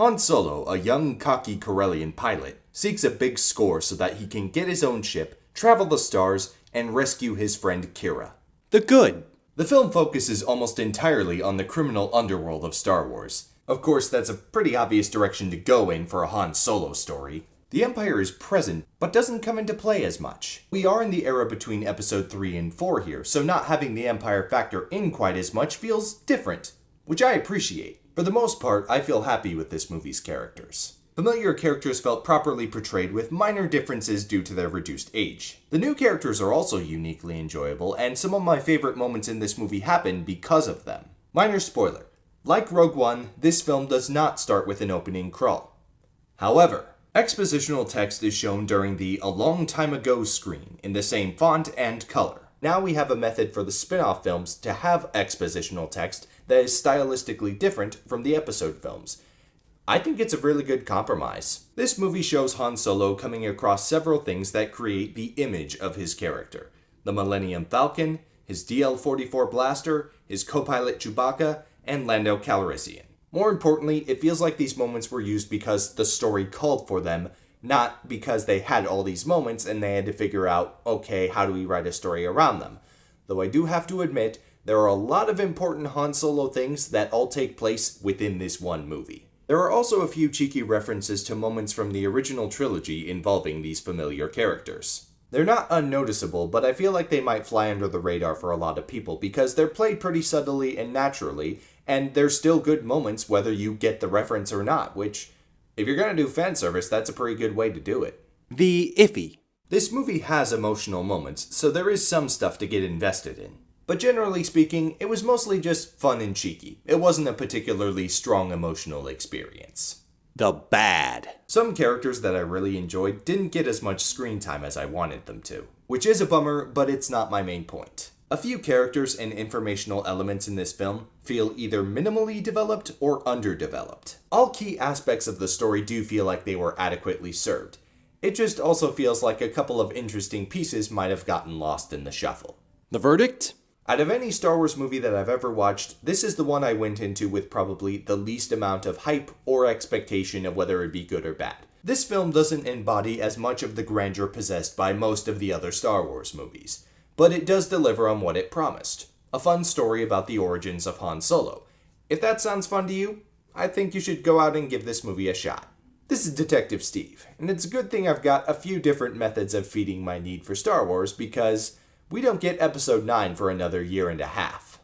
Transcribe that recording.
Han Solo, a young, cocky Corellian pilot, seeks a big score so that he can get his own ship, travel the stars, and rescue his friend Kira. The good. The film focuses almost entirely on the criminal underworld of Star Wars. Of course, that's a pretty obvious direction to go in for a Han Solo story. The Empire is present, but doesn't come into play as much. We are in the era between Episode 3 and 4 here, so not having the Empire factor in quite as much feels different, which I appreciate. For the most part, I feel happy with this movie's characters. Familiar characters felt properly portrayed with minor differences due to their reduced age. The new characters are also uniquely enjoyable, and some of my favorite moments in this movie happen because of them. Minor spoiler. Like Rogue One, this film does not start with an opening crawl. However, expositional text is shown during the "A Long Time Ago" screen in the same font and color. Now we have a method for the spin-off films to have expositional text that is stylistically different from the episode films. I think it's a really good compromise. This movie shows Han Solo coming across several things that create the image of his character. The Millennium Falcon, his DL-44 blaster, his co-pilot Chewbacca, and Lando Calrissian. More importantly, it feels like these moments were used because the story called for them, not because they had all these moments and they had to figure out, okay, how do we write a story around them? Though I do have to admit, there are a lot of important Han Solo things that all take place within this one movie. There are also a few cheeky references to moments from the original trilogy involving these familiar characters. They're not unnoticeable, but I feel like they might fly under the radar for a lot of people because they're played pretty subtly and naturally, and they're still good moments whether you get the reference or not, which, if you're gonna do fan service, that's a pretty good way to do it. The iffy. This movie has emotional moments, so there is some stuff to get invested in. But generally speaking, it was mostly just fun and cheeky. It wasn't a particularly strong emotional experience. The bad. Some characters that I really enjoyed didn't get as much screen time as I wanted them to, which is a bummer, but it's not my main point. A few characters and informational elements in this film feel either minimally developed or underdeveloped. All key aspects of the story do feel like they were adequately served. It just also feels like a couple of interesting pieces might have gotten lost in the shuffle. The verdict? Out of any Star Wars movie that I've ever watched, this is the one I went into with probably the least amount of hype or expectation of whether it'd be good or bad. This film doesn't embody as much of the grandeur possessed by most of the other Star Wars movies, but it does deliver on what it promised. A fun story about the origins of Han Solo. If that sounds fun to you, I think you should go out and give this movie a shot. This is Detective Steve, and it's a good thing I've got a few different methods of feeding my need for Star Wars because we don't get Episode 9 for another year and a half.